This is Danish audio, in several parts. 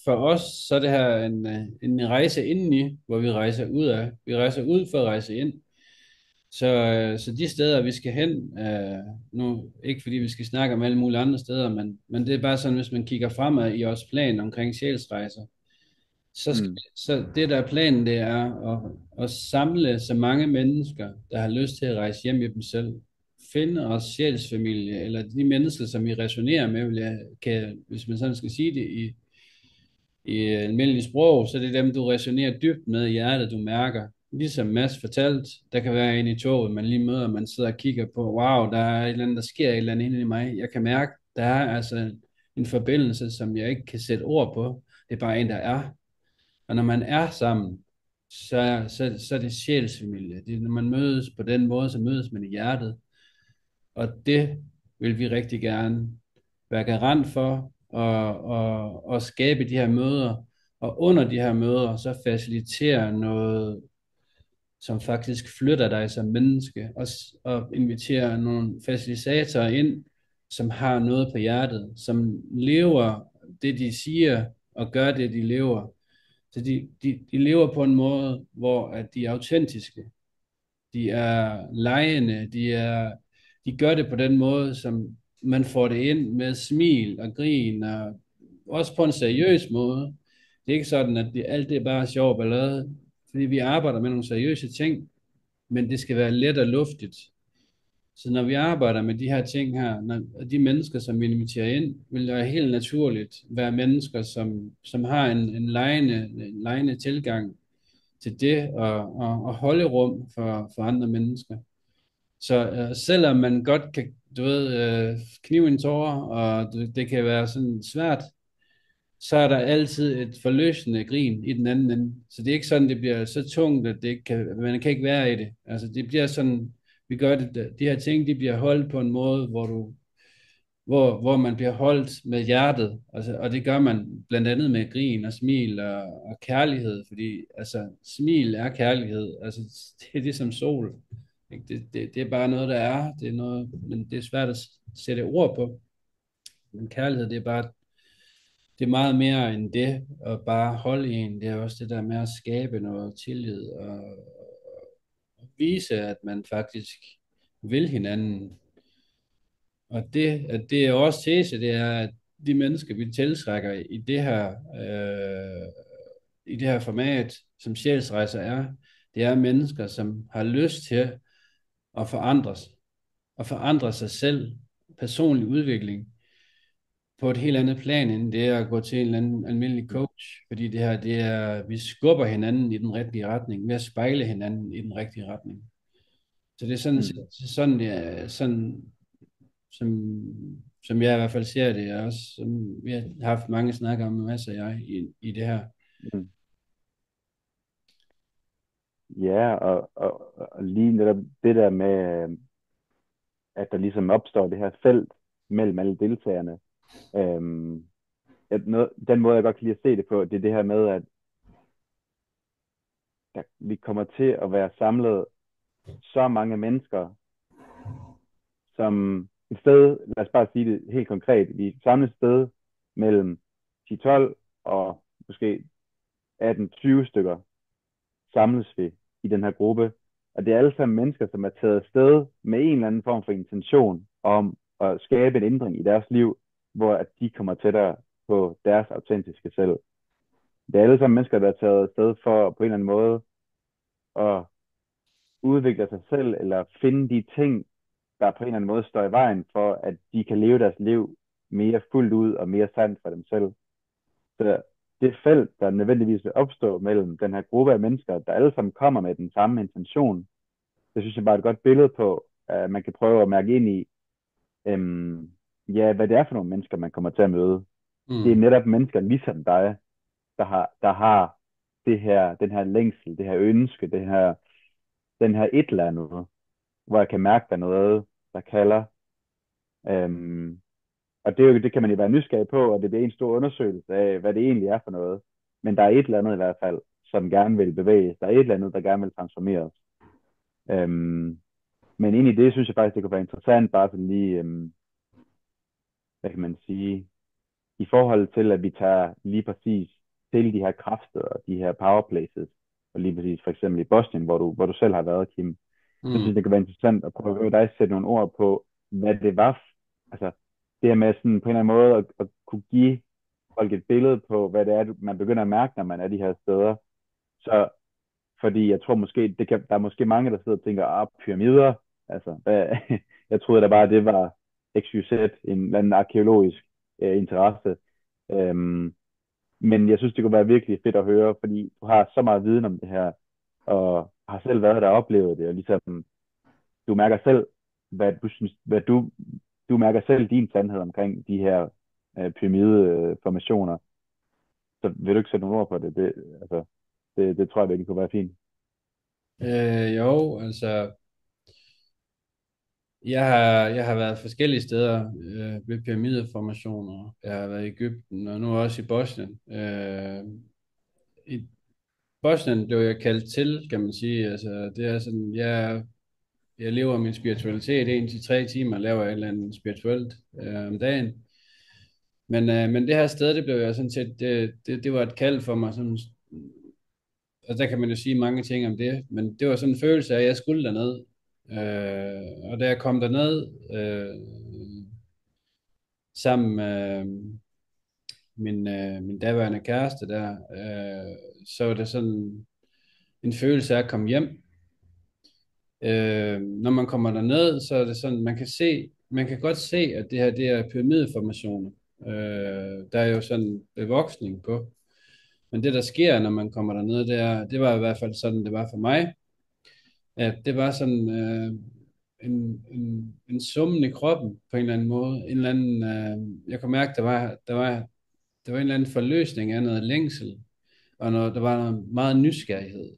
For os så er det her en rejse indeni, hvor vi rejser ud af. Vi rejser ud for at rejse ind. Så de steder, vi skal hen, nu ikke fordi vi skal snakke om alle mulige andre steder, men det er bare sådan, hvis man kigger fremad i vores plan omkring sjælsrejser, Mm. så det der er planen, det er at samle så mange mennesker, der har lyst til at rejse hjem i dem selv. Finde os sjælsfamilie, eller de mennesker, som vi resonerer med, hvis man sådan skal sige det i almindelig sprog, så det er dem, du resonerer dybt med i hjertet, du mærker. Ligesom Mads fortalt, der kan være en i toget, man lige møder, man sidder og kigger på, wow, der er et eller andet, der sker et eller andet inde i mig. Jeg kan mærke, der er altså en forbindelse, som jeg ikke kan sætte ord på. Det er bare en, der er. Og når man er sammen, så er det sjælsfamilie. Det er, når man mødes på den måde, så mødes man i hjertet. Og det vil vi rigtig gerne være garant for og skabe de her møder. Og under de her møder, så facilitere noget, som faktisk flytter dig som menneske. Og invitere nogle facilitatorer ind, som har noget på hjertet, som lever det, de siger, og gør det, de lever. Så de lever på en måde, hvor at de er autentiske. De er legende, de gør det på den måde, som man får det ind med smil og grin, og også på en seriøs måde. Det er ikke sådan, at alt det er bare sjov ballade, fordi vi arbejder med nogle seriøse ting, men det skal være let og luftigt. Så når vi arbejder med de her ting her, når de mennesker, som vi inviterer ind, vil være helt naturligt være mennesker, som har en legende tilgang til det og holde rum for andre mennesker. Så selvom man godt kan, du ved, knive en tårer, og det kan være sådan svært, så er der altid et forløsende grin i den anden ende. Så det er ikke sådan, det bliver så tungt, at det ikke kan, man kan ikke være i det. Altså det bliver sådan, vi gør det, de her ting, de bliver holdt på en måde, hvor man bliver holdt med hjertet. Altså, og det gør man blandt andet med grin og smil og kærlighed, fordi altså, smil er kærlighed. Altså, det er ligesom sol. Ikke? Det er bare noget, der er. Det er noget, men det er svært at sætte ord på. Men kærlighed, det er meget mere end det at bare holde en. Det er også det der med at skabe noget tillid og vise, at man faktisk vil hinanden. Og at det er også tese, det er, at de mennesker, vi tiltrækker i det her format, som sjælsrejser er, det er mennesker, som har lyst til at forandre sig selv, personlig udvikling, på et helt andet plan, end det er at gå til en eller anden almindelig coach. Fordi det her, det er, vi skubber hinanden i den rigtige retning, ved at spejle hinanden i den rigtige retning. Så det er Mm. sådan, det er, sådan som, som jeg i hvert fald ser det, og også som vi har haft mange snakker om, masser af jeg, i det her. Mm. Ja, og lige netop det der med, at der ligesom opstår det her felt mellem alle deltagerne. Øhm, den måde, jeg godt kan lide at se det på, det er det her med, at vi kommer til at være samlet så mange mennesker, som et sted, lad os bare sige det helt konkret, vi er samlet et sted mellem 10-12 og måske 18-20 stykker samles vi i den her gruppe. Og det er alle sammen mennesker, som er taget afsted med en eller anden form for intention om at skabe en ændring i deres liv, hvor at de kommer tættere på deres autentiske selv. Det er alle sammen mennesker, der er taget afsted for på en eller anden måde at udvikle sig selv, eller finde de ting, der på en eller anden måde står i vejen for, at de kan leve deres liv mere fuldt ud og mere sandt for dem selv. Så det felt, der nødvendigvis vil opstå mellem den her gruppe af mennesker, der alle sammen kommer med den samme intention, det synes jeg bare er et godt billede på, at man kan prøve at mærke ind i, øhm, ja, hvad det er for nogle mennesker, man kommer til at møde. Det er Mm. netop mennesker ligesom dig, der har det her, den her længsel, det her ønske, den her et eller andet, hvor jeg kan mærke, der er noget, der kalder. Øhm, og det kan man jo være nysgerrig på, og det bliver en stor undersøgelse af, hvad det egentlig er for noget. Men der er et eller andet i hvert fald, som gerne vil bevæges. Der er et eller andet, der gerne vil transformeres. Øhm, men ind i det, synes jeg faktisk, det kunne være interessant, bare sådan lige, hvad kan man sige, i forhold til, at vi tager lige præcis til de her kraftsteder, de her power places, og lige præcis for eksempel i Bosnien, hvor du selv har været, Kim, så synes jeg, Mm. det kan være interessant at prøve at høre dig sætte nogle ord på, hvad det var, altså det her med sådan på en eller anden måde at kunne give folk et billede på, hvad det er, man begynder at mærke, når man er de her steder. Så fordi jeg tror måske, der er måske mange, der sidder og tænker, pyramider, altså, jeg troede da bare, det var XYZ, en eller anden arkeologisk interesse. Øhm, men jeg synes, det kunne være virkelig fedt at høre, fordi du har så meget viden om det her, og har selv været der og oplevet det, og ligesom, du mærker selv, hvad du synes, du mærker selv din sandhed omkring de her pyramideformationer. Så vil du ikke sætte nogle ord på det? Altså, det tror jeg virkelig kunne være fint. Jo, altså, jeg har været forskellige steder ved pyramideformationer. Jeg har været i Egypten, og nu også i Bosnien. I Bosnien blev jeg kaldt til, kan man sige. Altså, det er sådan, jeg lever min spiritualitet 1 til 3 timer, laver jeg et eller andet spirituelt om dagen. Men det her sted, det blev jeg sådan set, det var et kald for mig. Sådan, og der kan man jo sige mange ting om det, men det var sådan en følelse af, at jeg skulle derned. Og da jeg kom derned, sammen med min daværende kæreste der, så var det sådan en følelse af at komme hjem. Når man kommer derned, så er det sådan, man kan godt se, at det her, det er pyramideformationer. Der er jo sådan bevoksning på. Men det, der sker, når man kommer derned, det var i hvert fald sådan, det var for mig, at det var sådan en summen i kroppen på en eller anden måde. En eller anden, jeg kunne mærke, der var en eller anden forløsning af noget længsel, og der var noget meget nysgerrighed.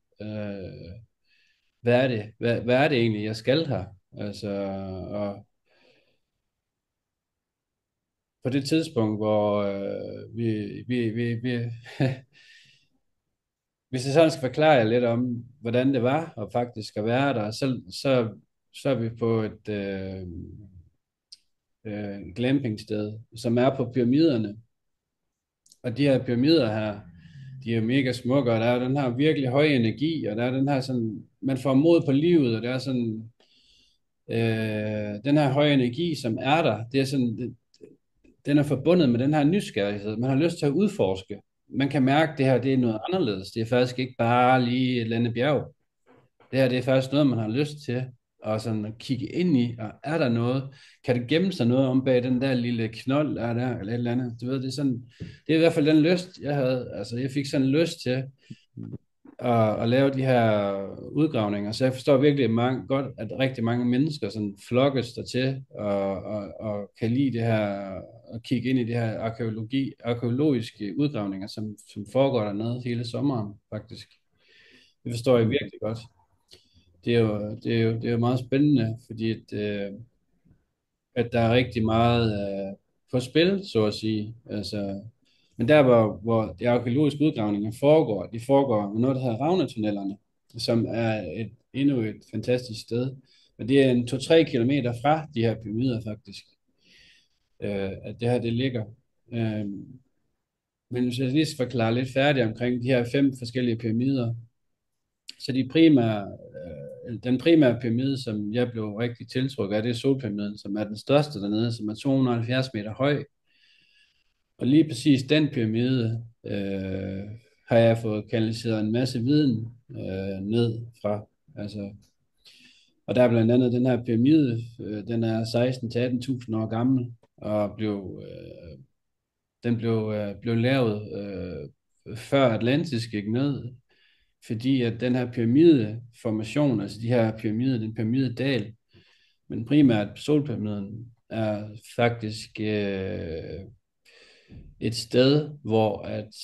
Hvad er det egentlig, jeg skal her? Altså, og på det tidspunkt, hvor vi hvis jeg sådan skal forklare jer lidt om, hvordan det var, og faktisk at være der, så er vi på et glampingsted, som er på pyramiderne. Og de her pyramider her, de er mega smukke, og der er den her virkelig høje energi, og der er den her sådan, man får mod på livet, og der er sådan, den her høje energi, som er der, det er sådan, den er forbundet med den her nysgerrighed. Man har lyst til at udforske. Man kan mærke, at det her det er noget anderledes. Det er faktisk ikke bare lige et eller andet bjerg. Det her det er faktisk noget, man har lyst til at, sådan at kigge ind i. Og er der noget? Kan det gemme sig noget om bag den der lille knold, der er der, eller et eller andet? Du ved, det er sådan, det er i hvert fald den lyst, jeg havde. Altså, jeg fik sådan lyst til at lave de her udgravninger. Så jeg forstår virkelig godt, at rigtig mange mennesker sådan flokkes der til og kan lide det her, og kigge ind i det her arkeologiske udgravninger, som foregår dernede hele sommeren, faktisk. Det forstår jeg virkelig godt. Det er jo meget spændende, fordi at der er rigtig meget på spil, så at sige. Altså, men der, hvor de arkeologiske udgravninger foregår, de foregår med noget, der hedder Ravnetunnelerne, som er endnu et fantastisk sted. Men det er en 2-3 kilometer fra de her pyramider, faktisk, at det her det ligger. Øh, men hvis jeg lige skal forklare lidt færdigt omkring de her 5 forskellige pyramider, så den primære pyramide, som jeg blev rigtig tiltrukket af, det er Solpyramiden, som er den største dernede, som er 270 meter høj. Og lige præcis den pyramide har jeg fået kanaliseret en masse viden ned fra. Altså, og der er blandt andet den her pyramide, den er 16 til 18.000 år gammel, og blev lavet før Atlantis gik ned, fordi at den her pyramideformation, altså den pyramidedal, men primært solpyramiden, er faktisk et sted, hvor at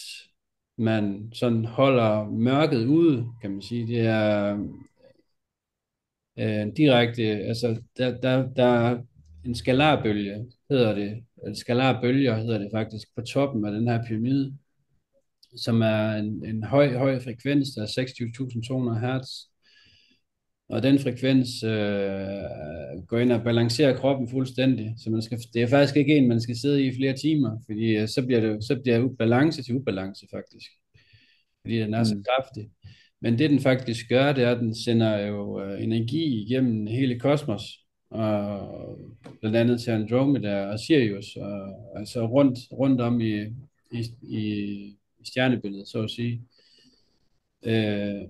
man sådan holder mørket ude, kan man sige. Det er direkte, altså der er en skalarbølge, hedder det, eller skalarbølger hedder det faktisk, på toppen af den her pyramide, som er en høj frekvens, der er 26.200 hertz, Og den frekvens går ind og balancerer kroppen fuldstændig. Så det er faktisk ikke en, man skal sidde i flere timer, fordi så bliver balance til ubalance faktisk, fordi den er så Mm. kraftig. Men det den faktisk gør, det er, at den sender jo energi igennem hele kosmos, og blandt andet til Andromeda og Sirius, og altså rundt om i stjernebilledet, så at sige.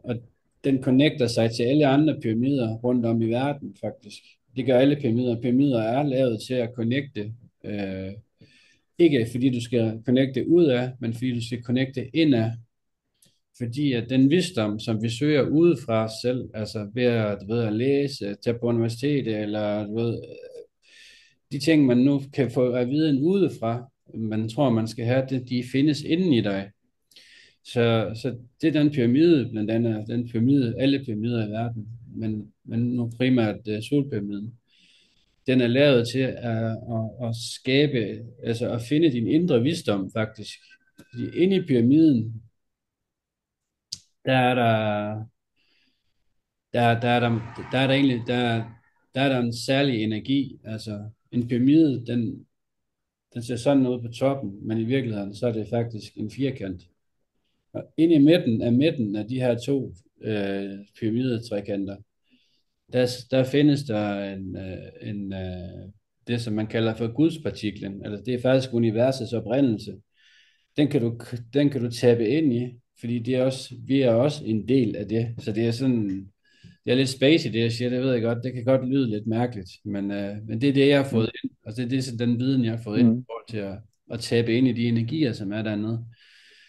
Og den connecter sig til alle andre pyramider rundt om i verden, faktisk. Det gør alle pyramider. Pyramider er lavet til at connecte, ikke fordi du skal connecte ud af, men fordi du skal connecte indad. Fordi at den visdom, som vi søger udefra os selv, altså ved at, du ved, at læse, tage på universitetet, eller du ved, de ting, man nu kan få af viden udefra, man tror, man skal have, de findes inden i dig. Så det er den pyramide, blandt andet den pyramide, alle pyramider i verden, men nu primært solpyramiden. Den er lavet til at skabe, altså at finde din indre visdom faktisk. Fordi inde i pyramiden, der er der, der er der egentlig, der er der en særlig energi. Altså en pyramide, den ser sådan ud på toppen, men i virkeligheden, så er det faktisk en firkant. Og inde i midten af de her to pyramidetrekanter, der findes der det, som man kalder for gudspartiklen. Altså det er faktisk universets oprindelse. Den kan du tappe ind i, fordi vi er også en del af det. Så det er sådan, det er lidt spacey, det jeg siger, det ved jeg godt. Det kan godt lyde lidt mærkeligt, men det er det, jeg har Mm. fået ind. Altså det er sådan den viden, jeg har fået ind i Mm. forhold til at tappe ind i de energier, som er dernede.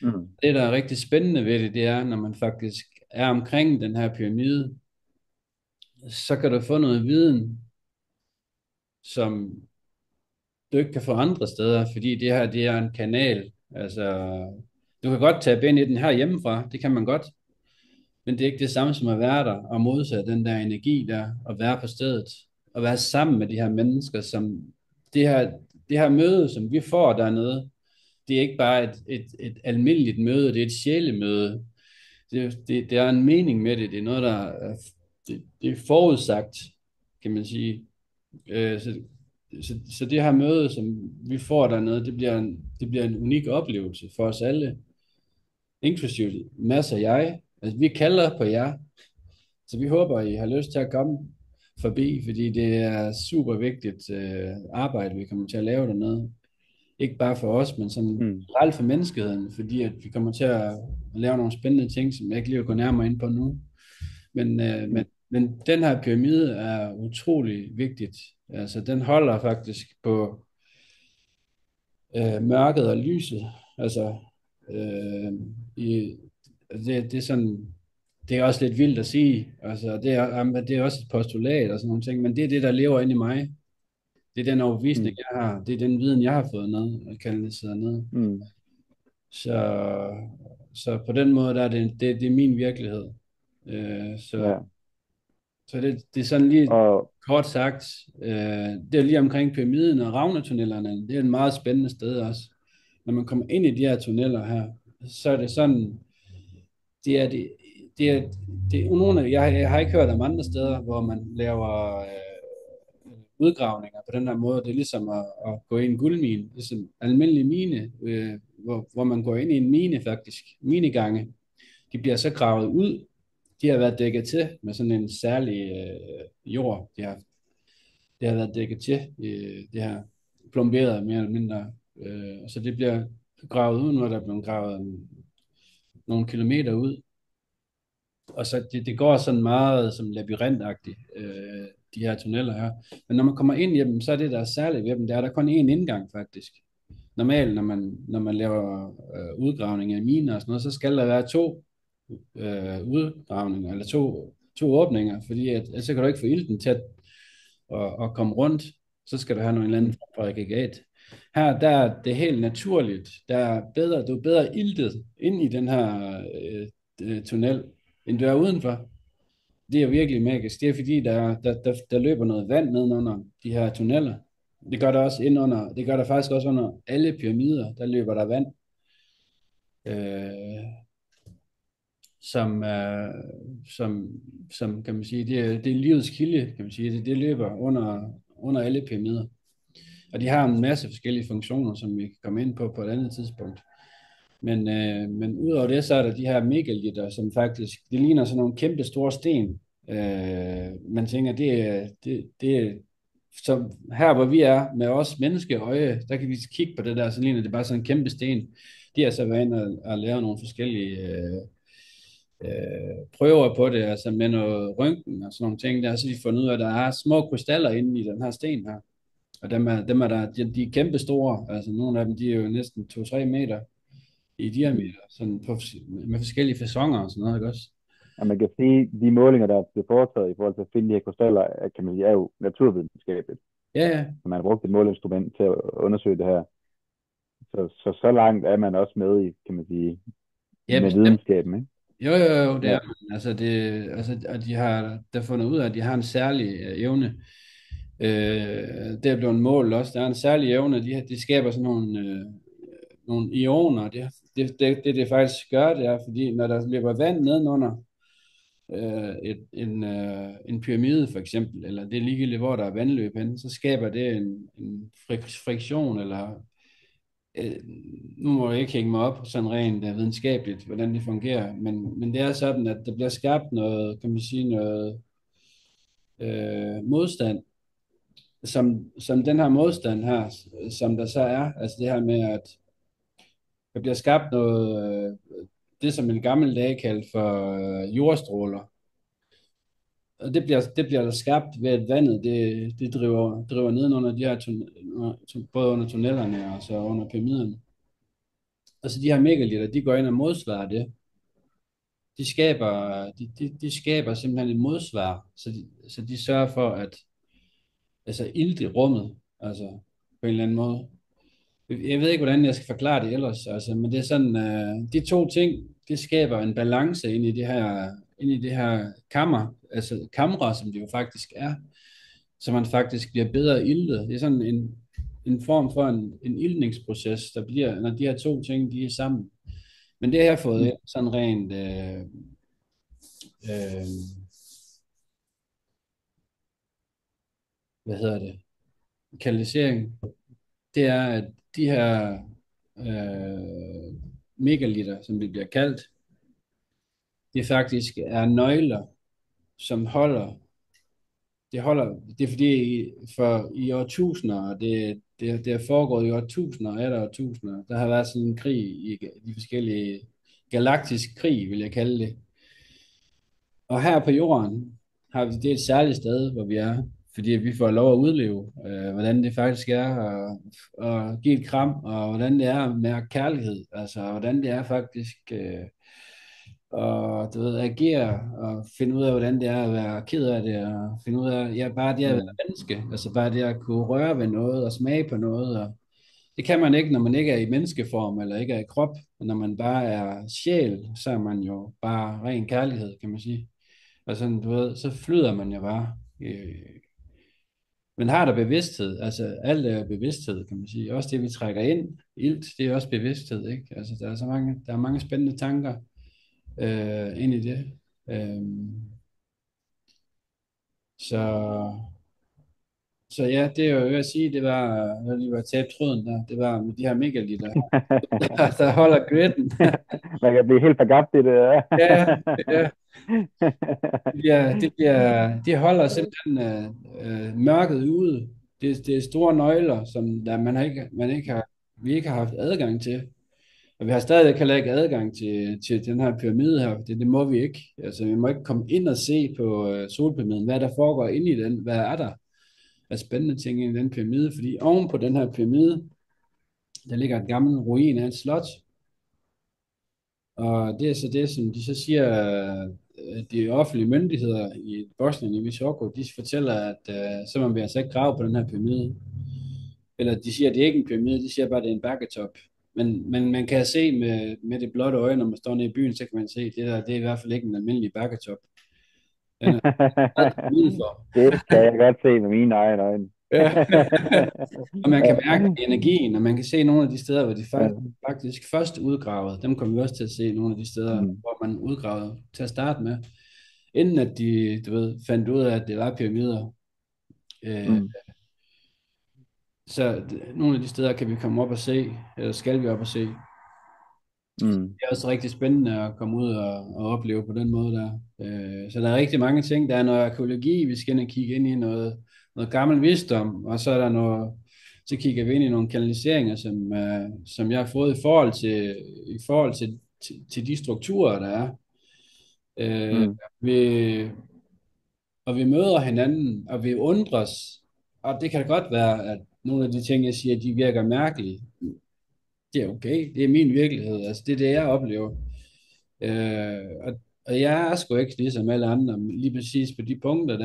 Mm. Det, der er rigtig spændende ved det, det er, når man faktisk er omkring den her pyramide, så kan du få noget viden, som du ikke kan få andre steder, fordi det her, det er en kanal. Altså, du kan godt tabe ind i den her hjemmefra, det kan man godt, men det er ikke det samme som at være der og modtage den der energi der, og være på stedet, og være sammen med de her mennesker, som det her, det her møde, som vi får dernede, det er ikke bare et almindeligt møde, det er et sjælemøde. Det er en mening med det, det er noget, der det er forudsagt, kan man sige. Så det her møde, som vi får dernede, det bliver en unik oplevelse for os alle, inklusive Mads og jeg. Altså, vi kalder på jer, så vi håber, I har lyst til at komme forbi, fordi det er super vigtigt arbejde, vi kommer til at lave dernede. Ikke bare for os, men sådan Mm. generelt for menneskeheden, fordi at vi kommer til at lave nogle spændende ting, som jeg ikke lige vil gå nærmere ind på nu. Men, øh, Mm. men, men den her pyramide er utrolig vigtigt. Altså, den holder faktisk på mørket og lyset. Altså, øh, i, det er sådan, det er også lidt vildt at sige. Altså, det er også et postulat og sådan nogle ting, men det er det, der lever inde i mig. Det er den overbevisning, Mm. jeg har. Det er den viden, jeg har fået ned og kanaliseret ned. Mm. Så, så på den måde, der er det er min virkelighed. Så Ja. Så det er sådan lige Og kort sagt, det er lige omkring pyramiden og Ravnetunnelerne. Det er et meget spændende sted også. Når man kommer ind i de her tunneller her, så er det sådan, det er det, det er nogle af, jeg har ikke hørt om andre steder, hvor man laver udgravninger på den her måde. Det er ligesom at gå i en guldmine, det er sådan en almindelig mine, hvor man går ind i en mine faktisk, minegange. De bliver så gravet ud. De har været dækket til med sådan en særlig jord. Det har været dækket til. Det har plomberet mere eller mindre. Så det bliver gravet ud, når der er blevet gravet nogle kilometer ud. Og så det går sådan meget som labyrintagtigt, de her tunneller her. Men når man kommer ind i dem, så er det, der er særligt ved dem, det er, der er kun én indgang faktisk. Normalt, når man laver udgravninger i miner og sådan noget, så skal der være to udgravninger, eller to åbninger, fordi så kan du ikke få ilten til at komme rundt, så skal du have en eller anden form for aggregat. Her der er det helt naturligt, du er bedre iltet ind i den her tunnel, end du er udenfor. Det er virkelig magisk. Det er fordi, der løber noget vand nedenunder de her tunneller. Det gør der faktisk også under alle pyramider, der løber der vand. Øh, som, som, som kan man sige, det er livets kilde, kan man sige. Det løber under alle pyramider. Og de har en masse forskellige funktioner, som vi kan komme ind på et andet tidspunkt. Men udover det, så er der de her megalitter, som faktisk, det ligner sådan nogle kæmpe store sten. Man tænker, det er så her, hvor vi er med os menneskeøje, der kan vi kigge på det der, så ligner det bare sådan en kæmpe sten. De har så været inde og lave nogle forskellige prøver på det, altså med noget røntgen og sådan nogle ting der, så de fundet ud af, at der er små krystaller inde i den her sten her. Og dem er der, de er kæmpe store, altså nogle af dem, de er jo næsten 2-3 meter i Mm. diameter, sådan med forskellige fasonger og sådan noget, ikke også? Og man kan sige, de målinger, der bliver foretaget i forhold til at finde de her krystaller, kan man sige, er jo naturvidenskabeligt. Ja, ja. Så man har brugt et måleinstrument til at undersøge det her. Så langt er man også med i, kan man sige, Ja, med bestemt. videnskaben, ikke? Jo, det Ja. er man. Altså, og de har der fundet ud af, at de har en særlig evne. Det er blevet målt også. Der er en særlig evne, de skaber sådan nogle ioner. Det faktisk gør, det er, fordi når der løber vand nedenunder en pyramide for eksempel, eller det er ligegyldigt, hvor der er vandløb hen, så skaber det en friktion, eller øh, nu må jeg ikke hænge mig op sådan rent videnskabeligt, hvordan det fungerer, men det er sådan, at der bliver skabt noget, kan man sige, noget modstand, som den her modstand her, som der så er, altså det her med, at der bliver skabt noget, det som i gamle dage kaldt for jordstråler, og det bliver der skabt ved, at vandet det driver nedenunder de her både under tunnelerne og så under pyramiderne. Og så de her megalitter, de går ind og modsvarer det. De skaber simpelthen et modsvar, så de sørger for, at altså ilt i rummet, altså på en eller anden måde. Jeg ved ikke, hvordan jeg skal forklare det ellers, altså, men det er sådan, de to ting, det skaber en balance ind i det her kammer, altså kamre, som det jo faktisk er, så man faktisk bliver bedre iltet. Det er sådan en form for en iltningsproces, der bliver, når de her to ting, de er sammen. Men det har jeg fået Mm. ind sådan rent, øh, hvad hedder det, kanalisering, det er, at de her megalitter, som det bliver kaldt, det faktisk er nøgler, som det er fordi for i årtusinder, og det er foregået i årtusinder og efter årtusinder, der har været sådan en krig i de forskellige, galaktisk krig, vil jeg kalde det. Og her på jorden har vi, det er et særligt sted, hvor vi er, fordi vi får lov at udleve, hvordan det faktisk er at give et kram, og hvordan det er at mærke kærlighed, altså hvordan det er faktisk og du ved, agere og finde ud af, hvordan det er at være ked af det, og finde ud af, ja, bare det at være Mm. menneske, altså bare det at kunne røre ved noget og smage på noget, og det kan man ikke, når man ikke er i menneskeform, eller ikke er i krop, men når man bare er sjæl, så er man jo bare ren kærlighed, kan man sige. Og sådan, du ved, så flyder man jo bare. Men har der bevidsthed, altså alt er bevidsthed, kan man sige. Også det, vi trækker ind, ilt, det er også bevidsthed, ikke? Altså, der er mange spændende tanker ind i det. Så, så ja, det er jo ved at sige, det var, jeg lige var tabt tråden der, det var med de her megalitter, der holder griden. Man kan blive helt forgabt i det. Ja, ja, de holder simpelthen mørket ude. Det er store nøgler, som vi ikke har haft adgang til. Og vi har stadig heller ikke adgang til den her pyramide her. Det må vi ikke. Altså, vi må ikke komme ind og se på solpyramiden, hvad der foregår inde i den. Hvad er der af spændende ting i den pyramide? Fordi oven på den her pyramide, der ligger et gammelt ruin af et slot. Og det er så det, som de så siger, de offentlige myndigheder i Bosnien i Visoko, de fortæller, at så man vil altså ikke grave på den her pyramide. Eller de siger, at det er ikke en pyramide, de siger bare, at det er en bakketop. Men man kan se med det blotte øje, når man står nede i byen, så kan man se, at det er i hvert fald ikke en almindelig bakketop. Den er meget for. Det kan jeg godt se med mine egne øjne. Ja. Og man kan mærke energien, og man kan se nogle af de steder, hvor de faktisk først udgravede. Dem kommer vi også til at se nogle af de steder, Mm, hvor man udgravede til at starte med. Inden at de, du ved, fandt ud af, at det var pyramider. Øh, mm, så nogle af de steder kan vi komme op og se, eller skal vi op og se. mm, Det er også rigtig spændende at komme ud og opleve på den måde der. Så der er rigtig mange ting. Der er noget arkæologi, vi skal ind og kigge ind i noget gammel visdom, og så er der noget, så kigger vi ind i nogle kanaliseringer, som jeg har fået i forhold til de strukturer, der er. Øh, mm, vi, og vi møder hinanden, og vi undres, og det kan godt være, at nogle af de ting, jeg siger, de virker mærkelige. Det er okay, det er min virkelighed, altså det er det, jeg oplever. Og jeg er sgu ikke ligesom alle andre, men lige præcis på de punkter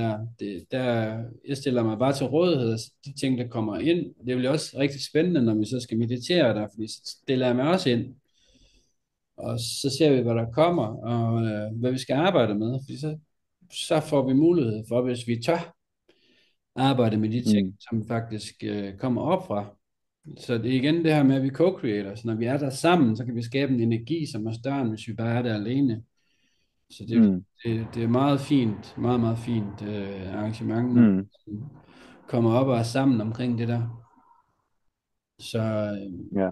der, jeg stiller mig bare til rådighed, altså de ting, der kommer ind. Det bliver også rigtig spændende, når vi så skal meditere der, fordi så stiller jeg mig også ind, og så ser vi, hvad der kommer, og hvad vi skal arbejde med, fordi så får vi mulighed for, hvis vi tør arbejde med de ting, mm, som faktisk kommer op fra. Så det er igen det her med, at vi co-creator. Så når vi er der sammen, så kan vi skabe en energi, som er større, end hvis vi bare er der alene. Så mm, det er meget fint, meget, meget fint arrangement, når mm. vi kommer op og er sammen omkring det der. Så Ja.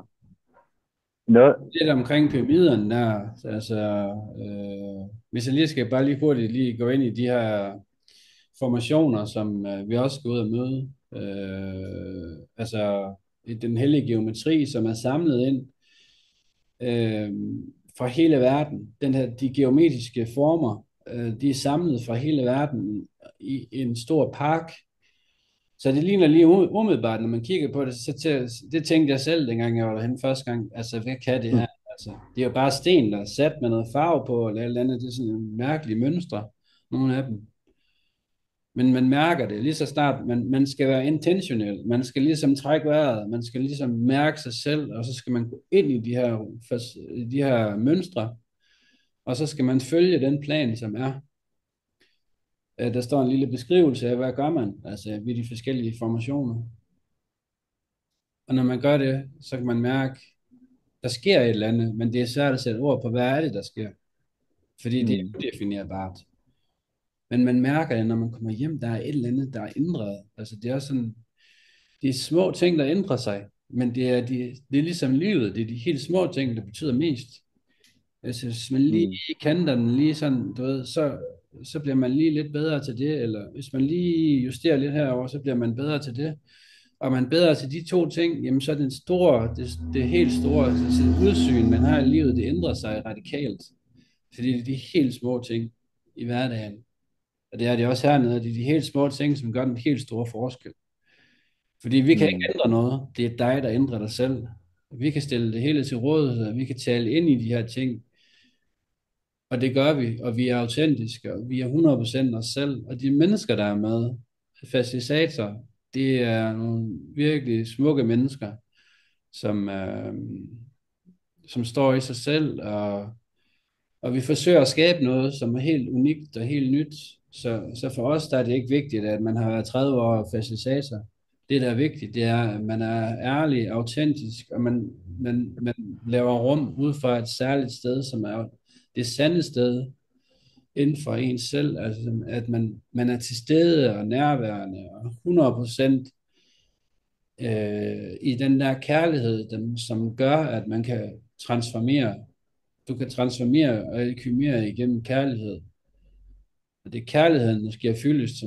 Noget, lidt omkring pyramiderne der, altså, hvis jeg lige skal bare lige hurtigt lige gå ind i de her formationer, som vi også skal ud og møde. Altså i den hellige geometri, som er samlet ind øh, fra hele verden. De geometriske former, de er samlet fra hele verden i en stor park. Så det ligner lige umiddelbart, når man kigger på det, det tænkte jeg selv, dengang jeg var derhen første gang. Altså, hvad kan det her? mm, Altså, det er jo bare sten, der er sat med noget farve på, eller et eller andet. Det er sådan nogle mærkelige mønstre, nogle af dem. Men man mærker det lige så snart, man skal være intentionel, man skal ligesom trække vejret, man skal ligesom mærke sig selv, og så skal man gå ind i de her mønstre, og så skal man følge den plan, som er. Der står en lille beskrivelse af, hvad gør man, altså ved de forskellige formationer. Og når man gør det, så kan man mærke, der sker et eller andet, men det er svært at sætte ord på, hvad er det, der sker. Fordi det er mm, udefinerbart. Men man mærker det, når man kommer hjem, der er et eller andet, der er ændret. Altså det er også sådan, det er små ting, der ændrer sig, men det er ligesom livet. Det er de helt små ting, der betyder mest. Altså, hvis man lige mm, kanter den lige sådan, du ved, så bliver man lige lidt bedre til det, eller hvis man lige justerer lidt herover, så bliver man bedre til det. Og er man bedre til de to ting, jamen så er det helt store altså udsyn, man har i livet, det ændrer sig radikalt. Fordi det er de helt små ting i hverdagen. Og det er det også hernede, det er de helt små ting, som gør den helt store forskel. Fordi vi kan ikke mm, ændre noget. Det er dig, der ændrer dig selv. Vi kan stille det hele til rådighed, vi kan tale ind i de her ting, og det gør vi, og vi er autentiske, og vi er 100% os selv. Og de mennesker, der er med, facilitator, det er nogle virkelig smukke mennesker, som, som står i sig selv, og vi forsøger at skabe noget, som er helt unikt og helt nyt. Så for os der er det ikke vigtigt, at man har været 30 år facilitator. Det, der er vigtigt, det er, at man er ærlig, autentisk, og man laver rum ud fra et særligt sted, som er det sande sted inden for ens selv. Altså, at man er til stede og nærværende og 100% i den der kærlighed, som gør, at man kan transformere. Du kan transformere og alkymere igennem kærlighed. Og det er kærligheden, der sker fyldest,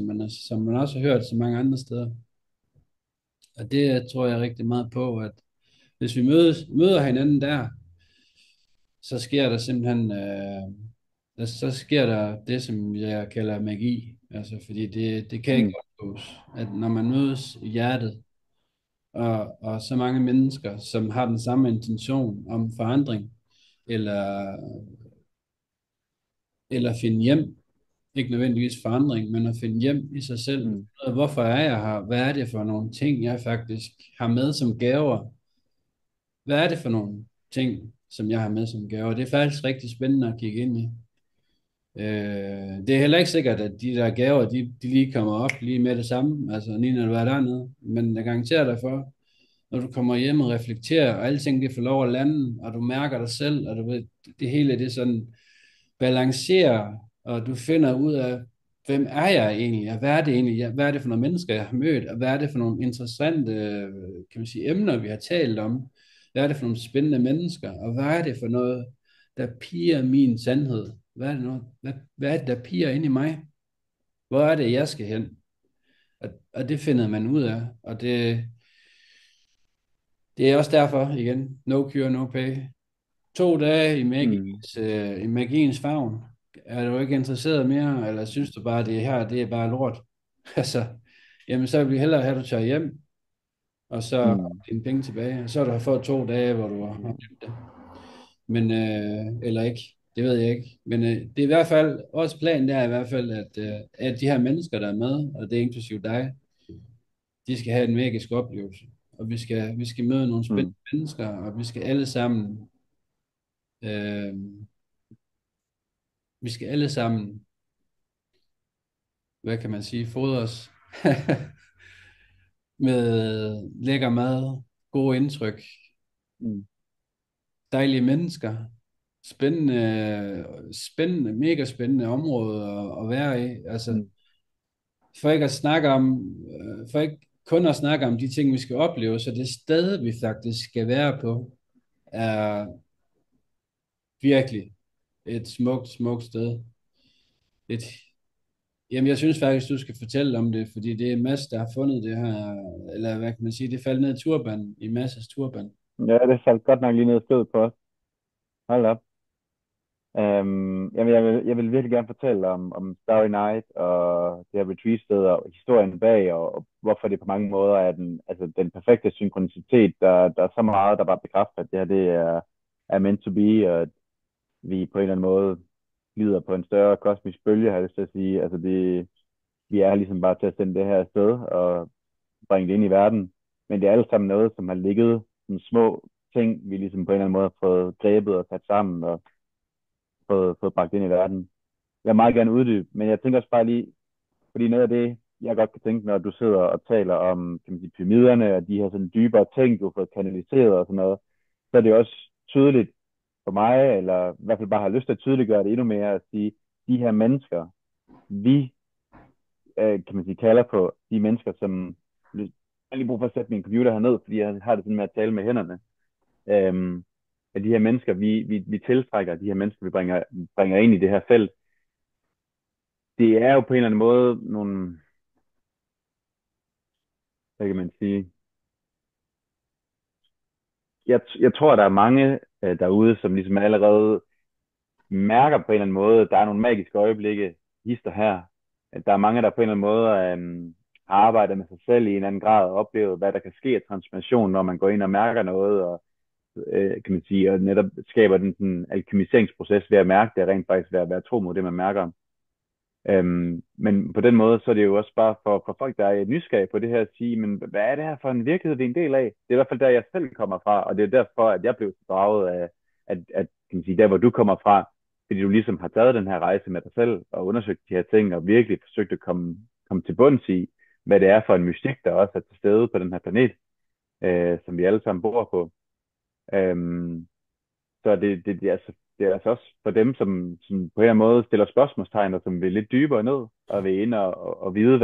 som man også har hørt så mange andre steder. Og det tror jeg rigtig meget på, at hvis vi møder hinanden der, så sker der simpelthen, så sker der det, som jeg kalder magi. Altså, fordi det kan ikke mm, undgås, at når man mødes i hjertet, og så mange mennesker, som har den samme intention om forandring, eller, eller finde hjem, ikke nødvendigvis forandring, men at finde hjem i sig selv. mm, Hvorfor er jeg her? Hvad er det for nogle ting, jeg faktisk har med som gaver? Hvad er det for nogle ting, som jeg har med som gaver? Det er faktisk rigtig spændende at kigge ind i. Det er heller ikke sikkert, at de der gaver, de lige kommer op lige med det samme, altså lige når du er dernede. Men jeg garanterer dig for, når du kommer hjem og reflekterer, og alting det får lov at lande, og du mærker dig selv, og du ved, det hele det sådan balancerer, og du finder ud af, hvem er jeg egentlig, og hvad er det egentlig, hvad er det for nogle mennesker, jeg har mødt, og hvad er det for nogle interessante, kan man sige, emner, vi har talt om, hvad er det for nogle spændende mennesker, og hvad er det for noget, der piger min sandhed, hvad er det, der piger ind i mig, hvor er det, jeg skal hen, og det finder man ud af, og det er også derfor, igen, no cure, no pay. 2 dage Mm. i magiens favn. Er du ikke interesseret mere, eller synes du bare, det her, det er bare lort? Altså, jamen så vil vi hellere have, at du tager hjem, og så har Mm. du dine penge tilbage, og så har du fået 2 dage, hvor du har oplevet det. Men, eller ikke, det ved jeg ikke. Men det er i hvert fald, også planen der er i hvert fald, at de her mennesker, der er med, og det er inklusive dig, de skal have en magisk oplevelse. Og vi skal møde nogle spændende Mm. mennesker, og øh, vi skal alle sammen, hvad kan man sige, fodres med lækker mad, gode indtryk, Mm. dejlige mennesker, mega spændende område at være i. Altså, Mm. for ikke kun at snakke om de ting, vi skal opleve, så det sted, vi faktisk skal være på, er virkelig et smukt sted. Et, jamen, jeg synes faktisk, du skal fortælle om det, fordi det er Mads, der har fundet det her, eller hvad kan man sige, det faldt ned i turban, i Mads' turban. Ja, det faldt godt nok lige ned i stødet på os. Hold op. Jamen, jeg vil virkelig gerne fortælle om Starry Night og det her retreat-sted og historien bag, og hvorfor det på mange måder er den perfekte synkronicitet. Der er så meget, der bare bekræfter, at det her det er meant to be, og at vi på en eller anden måde glider på en større kosmisk bølge, har jeg lyst til at sige. Altså vi er ligesom bare til at sende det her afsted og bringe det ind i verden. Men det er alt sammen noget, som har ligget som små ting, vi ligesom på en eller anden måde har fået grebet og sat sammen og fået bragt ind i verden. Jeg vil meget gerne uddybe, men jeg tænker også bare lige, fordi noget af det, jeg godt kan tænke, når du sidder og taler om, kan man sige, pyramiderne og de her sådan dybere ting, du har fået kanaliseret og sådan noget, så er det også tydeligt for mig, eller i hvert fald bare har lyst til at tydeliggøre det endnu mere, at sige, de her mennesker, vi, kan man sige, kalder på de mennesker, som, jeg har lige brug for at sætte min computer herned, fordi jeg har det sådan med at tale med hænderne, øhm, at de her mennesker, vi tiltrækker, de her mennesker, vi bringer ind i det her felt, det er jo på en eller anden måde nogle, hvad kan man sige, jeg tror, der er mange derude, som ligesom allerede mærker på en eller anden måde, der er nogle magiske øjeblikke, hister her. At der er mange, der på en eller anden måde har arbejdet med sig selv i en eller anden grad og oplevet, hvad der kan ske af transformation, når man går ind og mærker noget, og kan man sige, og netop skaber den sådan, alkymiseringsproces ved at mærke det, rent faktisk ved at være tro mod det, man mærker. Men på den måde, så er det jo også bare for folk, der er nysgerrige på det her, at sige, men hvad er det her for en virkelighed, vi er en del af? Det er i hvert fald der, jeg selv kommer fra, og det er derfor, at jeg blev så draget af, at kan man sige, der hvor du kommer fra, fordi du ligesom har taget den her rejse med dig selv, og undersøgt de her ting, og virkelig forsøgt at komme til bunds i, hvad det er for en mystik, der også er til stede på den her planet, som vi alle sammen bor på. Øhm, så det er altså også for dem, som på en eller anden måde stiller spørgsmålstegn, og som vil lidt dybere ned, og vil ind og vide,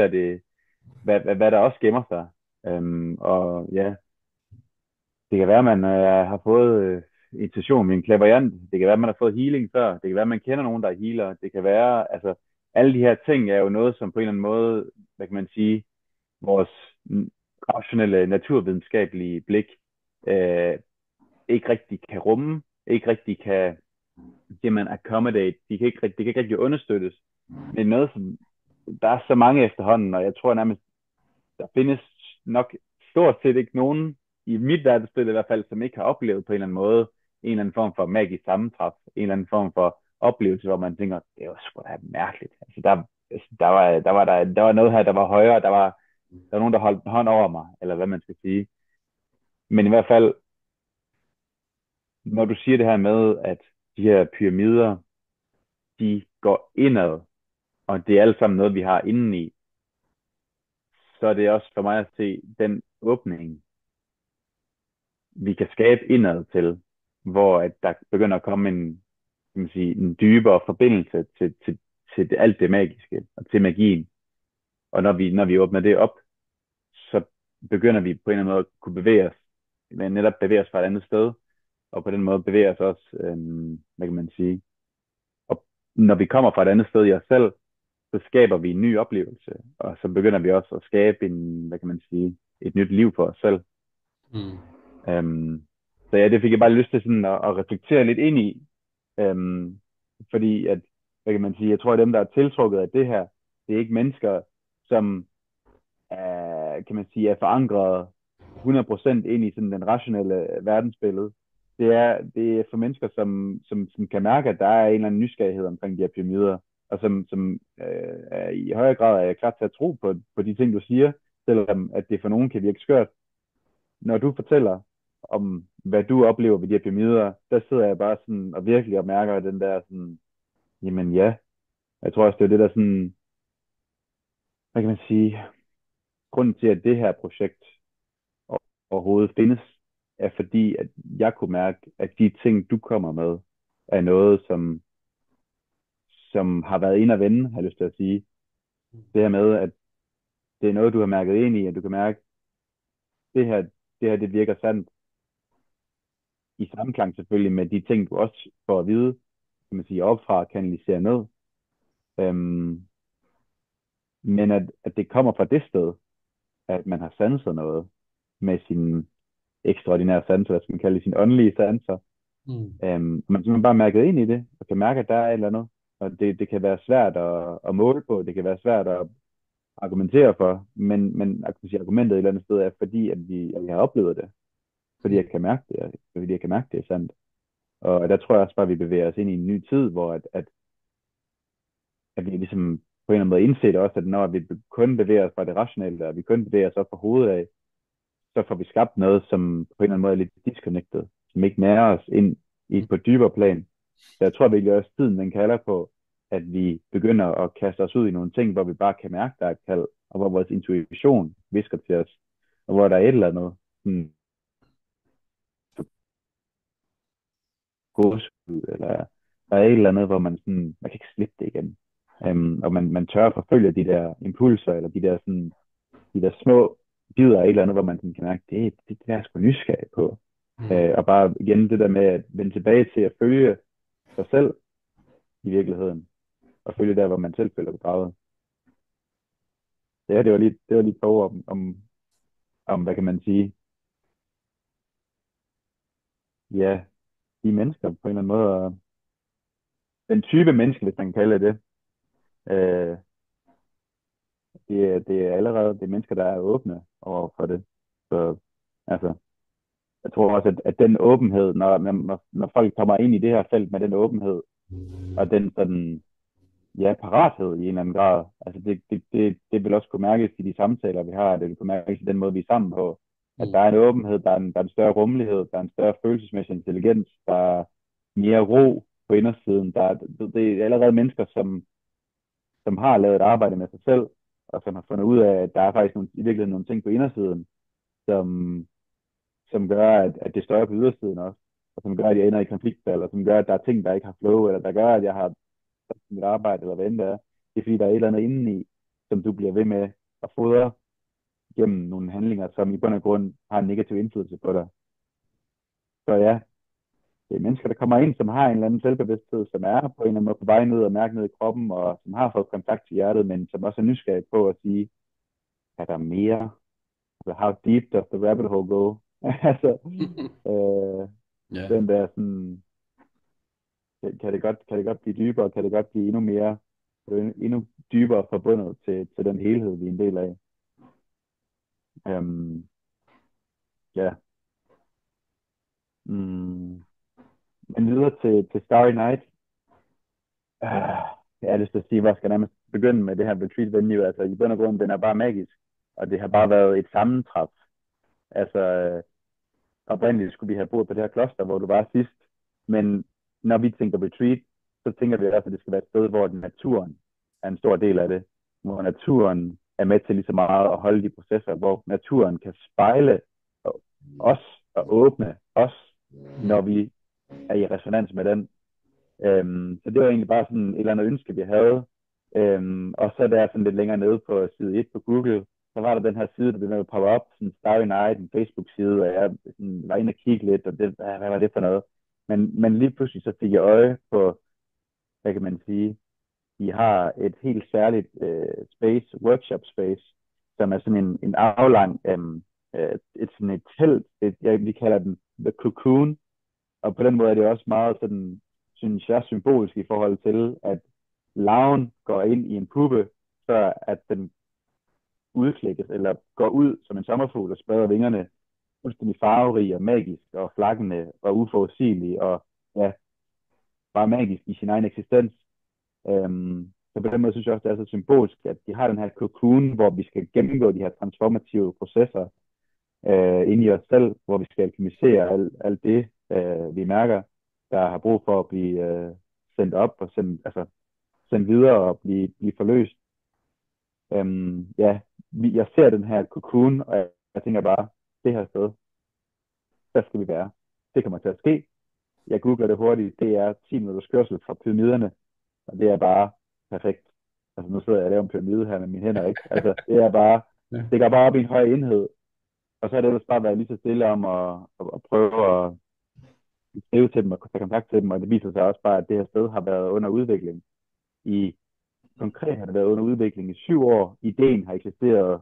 hvad der også gemmer sig. Og ja, det kan være, at man har fået intuition med en clairvoyant. Det kan være, at man har fået healing før. Det kan være, at man kender nogen, der er healer. Det kan være, altså, alle de her ting er jo noget, som på en eller anden måde, hvad kan man sige, vores rationelle, naturvidenskabelige blik øh, ikke rigtig kan rumme, ikke rigtig kan siger man accommodate, de kan ikke rigtig understøttes. Det er noget, som der er så mange efterhånden, og jeg tror nærmest, der findes nok stort set ikke nogen, i mit verdensbillede i hvert fald, som ikke har oplevet på en eller anden måde, en eller anden form for magisk sammentræf, en eller anden form for oplevelse, hvor man tænker, det var sgu da mærkeligt. Altså, der var noget her, der var højere, der var nogen, der holdt en hånd over mig, eller hvad man skal sige. Men i hvert fald, når du siger det her med, at de her pyramider, de går indad, og det er alt sammen noget, vi har indeni, så er det også for mig at se den åbning, vi kan skabe indad til, hvor at der begynder at komme en, kan man sige, en dybere forbindelse til alt det magiske og til magien. Og når vi åbner det op, så begynder vi på en eller anden måde at kunne bevæge os, men netop bevæge os fra et andet sted, og på den måde bevæge os også, hvad kan man sige. Og når vi kommer fra et andet sted i os selv, så skaber vi en ny oplevelse, og så begynder vi også at skabe en, hvad kan man sige, et nyt liv for os selv. Mm. Øhm, så ja, det fik jeg bare lyst til sådan at reflektere lidt ind i, fordi at, hvad kan man sige, jeg tror, at dem, der er tiltrukket af det her, det er ikke mennesker, som er, kan man sige, er forankret 100% ind i sådan den rationelle verdensbillede. Det er for mennesker, som kan mærke, at der er en eller anden nysgerrighed omkring de her pyramider, og som er i højere grad er klar til at tro på de ting, du siger, selvom at det for nogen kan virke skørt. Når du fortæller om, hvad du oplever ved de her pyramider, der sidder jeg bare sådan og virkelig og mærker den der sådan, jamen ja, jeg tror også, det er det der sådan, hvad kan man sige, grunden til, at det her projekt overhovedet findes, er fordi, at jeg kunne mærke, at de ting, du kommer med, er noget, som har været ind og vende, har jeg lyst til at sige. Det her med, at det er noget, du har mærket ind i, at du kan mærke, det her, det virker sandt, i samklang selvfølgelig med de ting, du også får at vide, kan man sige, opfra og kanalisere ned. Øhm, men at det kommer fra det sted, at man har sanset noget med sine ekstraordinære sanser, hvad skal man kalde det, sine åndelige sanser. Mm. Man simpelthen bare mærket ind i det, og kan mærke, at der er et eller andet. Og det kan være svært at måle på, det kan være svært at argumentere for, men jeg kan sige, argumentet et eller andet sted er, fordi at vi har oplevet det, fordi jeg kan mærke det, fordi jeg kan mærke det er sandt. Og der tror jeg også bare, at vi bevæger os ind i en ny tid, hvor at vi ligesom på en eller anden måde indset også, at når vi kun bevæger os fra det rationelle, og vi kun bevæger os op fra hovedet af, så får vi skabt noget, som på en eller anden måde er lidt disconnected, som ikke nærer os ind i et på dybere plan. Så jeg tror virkelig også, tiden den kalder på, at vi begynder at kaste os ud i nogle ting, hvor vi bare kan mærke, der er et kald, og hvor vores intuition visker til os, og hvor der er et eller andet gåsehud, eller der er et eller andet, hvor man sådan, man kan ikke slippe det igen. Og man tør at forfølge de der impulser, eller de der små bidder af et eller andet, hvor man sådan kan mærke, det er jeg sgu nysgerrig på. Mm. Og bare igen det der med at vende tilbage til at følge sig selv i virkeligheden, og følge der, hvor man selv føler begravet. Ja, det var lige et par ord om, hvad kan man sige, ja, de mennesker på en eller anden måde, og den type menneske, hvis man kan kalde det, øh, det er allerede det er mennesker, der er åbne over for det. Så altså, jeg tror også, at den åbenhed, når folk kommer ind i det her felt med den åbenhed, og den sådan, ja, parathed i en eller anden grad, altså det vil også kunne mærkes i de samtaler, vi har, det vil kunne mærkes i den måde, vi er sammen på, at Mm. der er en åbenhed, der er en større rummelighed, der er en større følelsesmæssig intelligens, der er mere ro på indersiden, det er allerede mennesker, som har lavet et arbejde med sig selv, og som har fundet ud af, at der er faktisk i virkeligheden nogle ting på indersiden, som, som gør, at det støjer på ydersiden også, og som gør, at jeg ender i konfliktfald, og som gør, at der er ting, der ikke har flow, eller der gør, at jeg har mit arbejde, eller hvad end det er. Det er fordi, der er et eller andet indeni, som du bliver ved med at fodre gennem nogle handlinger, som i bund og grund har en negativ indflydelse på dig. Så ja, det er mennesker, der kommer ind, som har en eller anden selvbevidsthed, som er på en eller anden måde på vej ned og mærke ned i kroppen, og som har fået kontakt til hjertet, men som også er nysgerrig på at sige, er der mere? Altså, how deep does the rabbit hole go? Altså, øh, Ja. den der sådan, kan det godt blive dybere, kan det godt blive endnu dybere forbundet til den helhed, vi er en del af. Øhm, ja. Mm. Men videre til Starry Night. Jeg har lyst til at sige, hvor skal jeg nærmest begynde med det her retreat venue. Altså i bund og grund, den er bare magisk. Og det har bare været et sammentræf. Altså oprindeligt skulle vi have boet på det her kloster, hvor du var sidst. Men når vi tænker retreat, så tænker vi også, at det skal være et sted, hvor naturen er en stor del af det. Hvor naturen er med til lige så meget at holde de processer, hvor naturen kan spejle os og åbne os, når vi er i resonans med den. Så det var egentlig bare sådan et eller andet ønske, vi havde. Og så der sådan lidt længere nede på side 1 på Google, så var der den her side, der blev med at poppe op, sådan Starry Night, en Facebook-side, og jeg sådan, var inde og kigge lidt, og det, hvad var det for noget? Men lige pludselig så fik jeg øje på, hvad kan man sige, de har et helt særligt space, workshop space, som er sådan en aflang, sådan et telt, vi kalder den The Cocoon, og på den måde er det også meget sådan, synes jeg, symbolisk i forhold til, at larven går ind i en puppe, før at den udklækkes, eller går ud som en sommerfugl og spreder vingerne, fuldstændig farverig og magisk og flakkende og uforudsigelig og ja, bare magisk i sin egen eksistens. Så på den måde synes jeg også, det er så symbolsk, at de har den her cocoon, hvor vi skal gennemgå de her transformative processer inde i os selv, hvor vi skal alkemisere alt det, vi mærker, der har brug for at blive sendt op og sendt videre og blive forløst. Ja, jeg ser den her cocoon, og jeg tænker bare, det her sted, der skal vi være. Det kommer til at ske. Jeg googler det hurtigt. Det er 10 minutters kørsel fra pyramiderne, og det er bare perfekt. Altså nu sidder jeg og laver en pyramide her med mine hænder, ikke? Altså det er bare, Ja. det går bare op i en høj enhed. Og så er det ellers bare været lige så stille om at prøve at skrive til dem og tage kontakt til dem, og det viser sig også bare, at det her sted har været under udvikling. Konkret har det været under udvikling i 7 år. Ideen har eksisteret,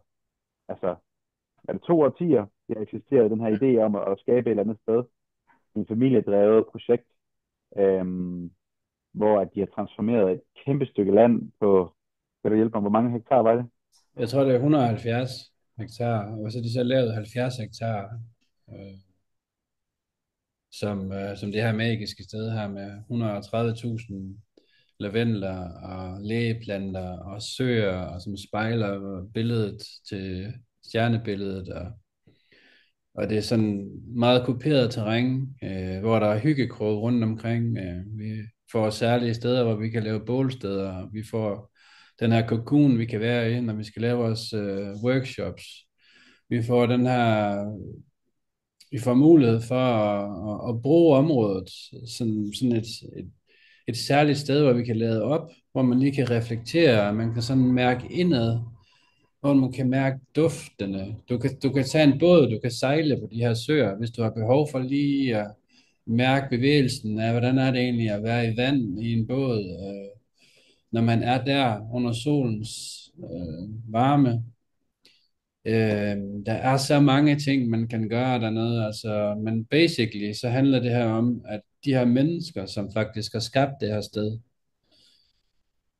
altså er det 2 årtier, det har eksisteret den her idé om at skabe et eller andet sted. En familiedrevet projekt, hvor at de har transformeret et kæmpe stykke land på, kan du hjælpe mig, hvor mange hektar var det? Jeg tror, det er 170 hektar, og så har de så lavet 70 hektar, som det her magiske sted her med 130.000 lavendler og lægeplanter og søer, og som spejler billedet til stjernebilledet, og det er sådan meget kuperet terræn, hvor der er hyggekrog rundt omkring. Vi får særlige steder, hvor vi kan lave bålsteder. Vi får den her cocoon, vi kan være i, når vi skal lave vores workshops. Vi får den her, vi får mulighed for at bruge området som sådan et særligt sted, hvor vi kan lade op, hvor man lige kan reflektere, man kan sådan mærke indad, hvor man kan mærke duftene. Du kan tage en båd, du kan sejle på de her søer, hvis du har behov for lige at mærke bevægelsen af, hvordan er det egentlig at være i vand i en båd, når man er der under solens varme. Der er så mange ting, man kan gøre dernede, altså, men basically så handler det her om, at de her mennesker, som faktisk har skabt det her sted,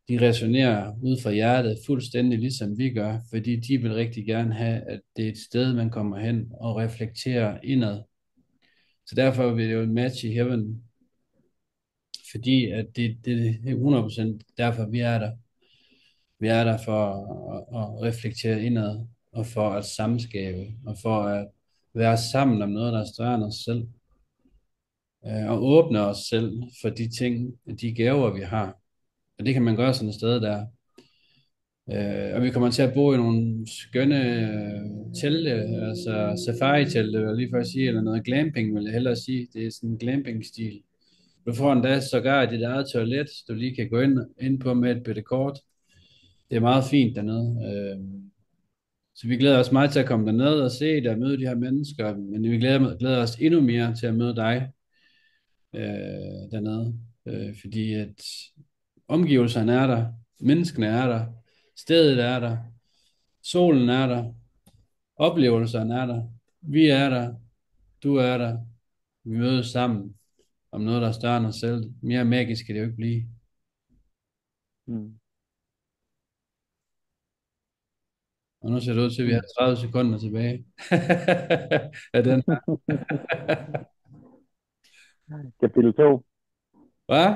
de resonerer ud fra hjertet fuldstændig ligesom vi gør, fordi de vil rigtig gerne have, at det er et sted, man kommer hen og reflekterer indad. Så derfor vil det jo match i heaven, fordi at det er 100% derfor, vi er der. Vi er der for at reflektere indad, og for at samskabe, og for at være sammen om noget, der er større end os selv, og åbne os selv for de ting, de gaver, vi har. Og det kan man gøre sådan et sted der. Og vi kommer til at bo i nogle skønne telte, altså safari-telte, vil jeg lige for at sige, eller noget glamping, vil jeg hellere sige. Det er sådan en glamping-stil. Du får endda sågar dit eget toilet, du lige kan gå ind på med et bitte kort. Det er meget fint dernede. Så vi glæder os meget til at komme derned og se det og møde de her mennesker, men vi glæder os endnu mere til at møde dig dernede, fordi at omgivelserne er der, menneskene er der, stedet er der, solen er der, oplevelserne er der, vi er der, du er der, vi mødes sammen om noget, der er større end os selv. Mere magisk kan det jo ikke blive. Mm. Og nu ser det ud til, at vi har 30 sekunder tilbage af den. Kapitel 2. Hvad?